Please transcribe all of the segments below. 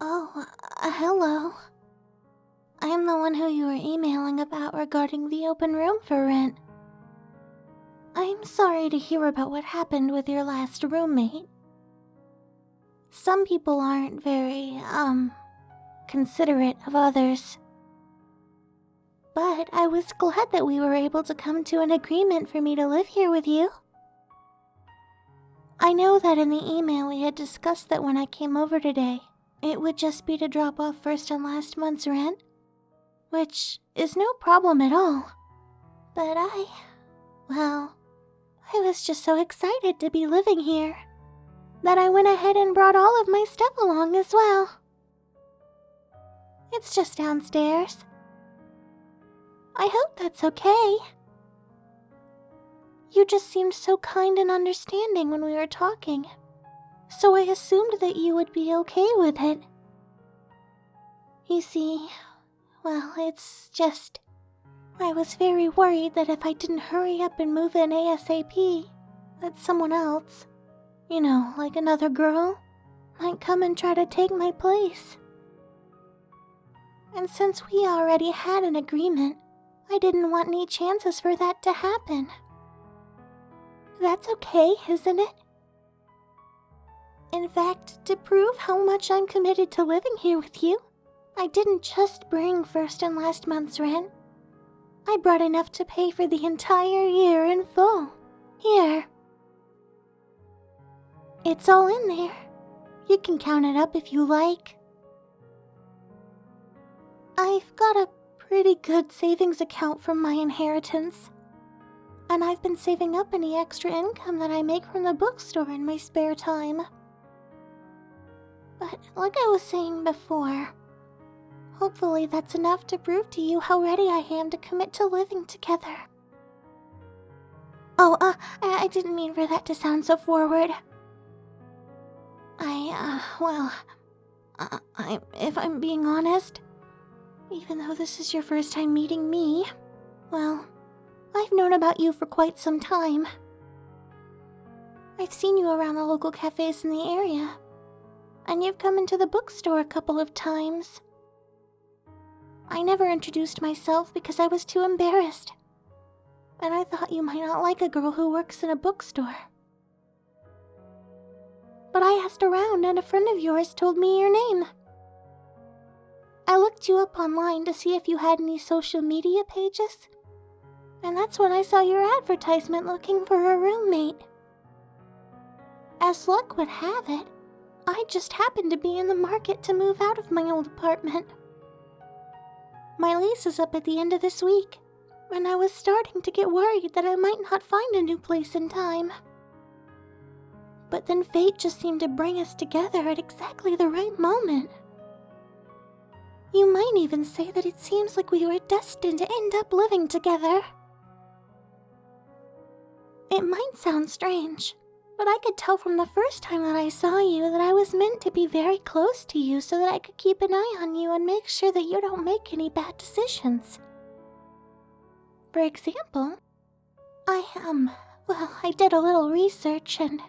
Oh, hello. I'm the one who you were emailing about regarding the open room for rent. I'm sorry to hear about what happened with your last roommate. Some people aren't very, considerate of others. But I was glad that we were able to come to an agreement for me to live here with you. I know that in the email we had discussed that when I came over today, it would just be to drop off first and last month's rent, which is no problem at all. But I was just so excited to be living here that I went ahead and brought all of my stuff along as well. It's just downstairs. I hope that's okay. You just seemed so kind and understanding when we were talking, so I assumed that you would be okay with it. You see, well, it's just... I was very worried that if I didn't hurry up and move in ASAP, that someone else, you know, like another girl, might come and try to take my place. And since we already had an agreement, I didn't want any chances for that to happen. That's okay, isn't it? In fact, to prove how much I'm committed to living here with you, I didn't just bring first and last month's rent. I brought enough to pay for the entire year in full. Here. It's all in there. You can count it up if you like. I've got a pretty good savings account from my inheritance, and I've been saving up any extra income that I make from the bookstore in my spare time. But like I was saying before, hopefully that's enough to prove to you how ready I am to commit to living together. Oh, I didn't mean for that to sound so forward. If I'm being honest, even though this is your first time meeting me, well, I've known about you for quite some time. I've seen you around the local cafes in the area, and you've come into the bookstore a couple of times. I never introduced myself because I was too embarrassed, and I thought you might not like a girl who works in a bookstore. But I asked around and a friend of yours told me your name. I looked you up online to see if you had any social media pages, and that's when I saw your advertisement looking for a roommate. As luck would have it, I just happened to be in the market to move out of my old apartment. My lease is up at the end of this week, and I was starting to get worried that I might not find a new place in time. But then fate just seemed to bring us together at exactly the right moment. You might even say that it seems like we were destined to end up living together. It might sound strange, but I could tell from the first time that I saw you that I was meant to be very close to you so that I could keep an eye on you and make sure that you don't make any bad decisions. For example, I did a little research, and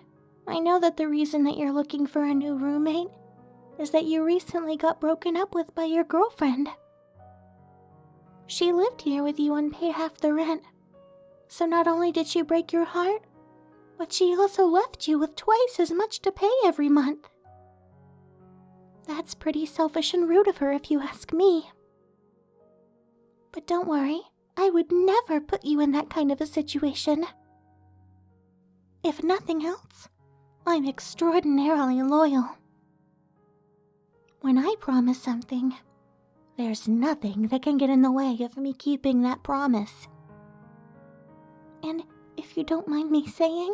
I know that the reason that you're looking for a new roommate is that you recently got broken up with by your girlfriend. She lived here with you and paid half the rent, so not only did she break your heart, but she also left you with twice as much to pay every month. That's pretty selfish and rude of her if you ask me. But don't worry, I would never put you in that kind of a situation. If nothing else, I'm extraordinarily loyal. When I promise something, there's nothing that can get in the way of me keeping that promise. And if you don't mind me saying,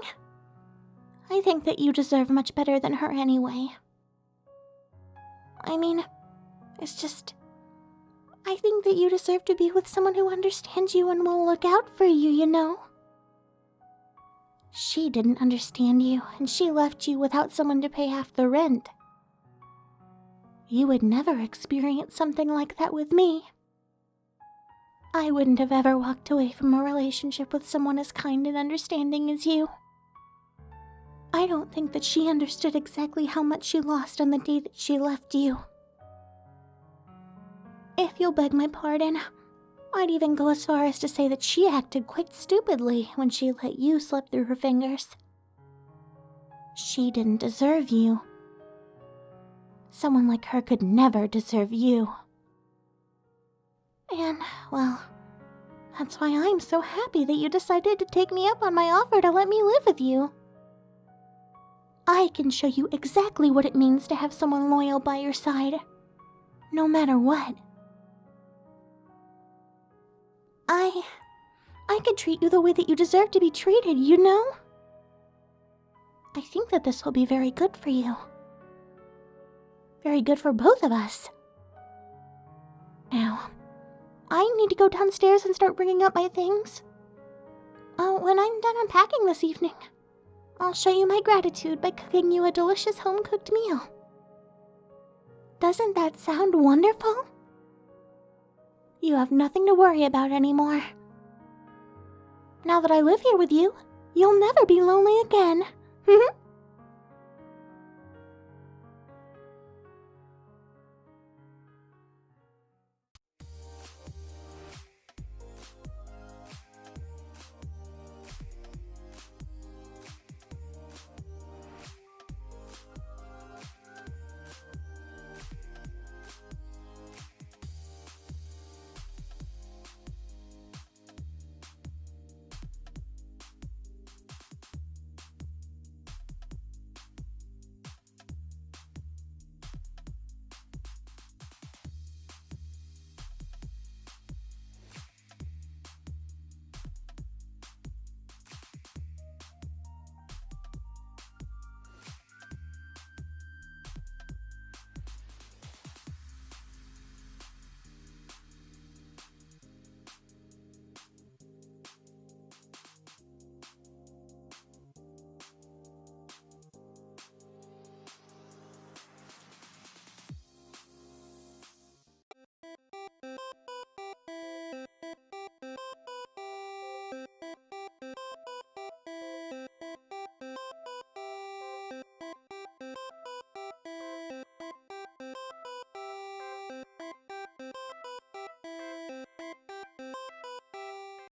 I think that you deserve much better than her anyway. I mean, it's just... I think that you deserve to be with someone who understands you and will look out for you, you know? She didn't understand you, and she left you without someone to pay half the rent. You would never experience something like that with me. I I wouldn't have ever walked away from a relationship with someone as kind and understanding as you. I don't think that she understood exactly how much she lost on the day that she left you. If you'll beg my pardon, I'd even go as far as to say that she acted quite stupidly when she let you slip through her fingers. She didn't deserve you. Someone like her could never deserve you. And, well, that's why I'm so happy that you decided to take me up on my offer to let me live with you. I can show you exactly what it means to have someone loyal by your side, no matter what. I could treat you the way that you deserve to be treated, you know? I think that this will be very good for you. Very good for both of us. Now, I need to go downstairs and start bringing up my things. When I'm done unpacking this evening, I'll show you my gratitude by cooking you a delicious home-cooked meal. Doesn't that sound wonderful? You have nothing to worry about anymore. Now that I live here with you, you'll never be lonely again.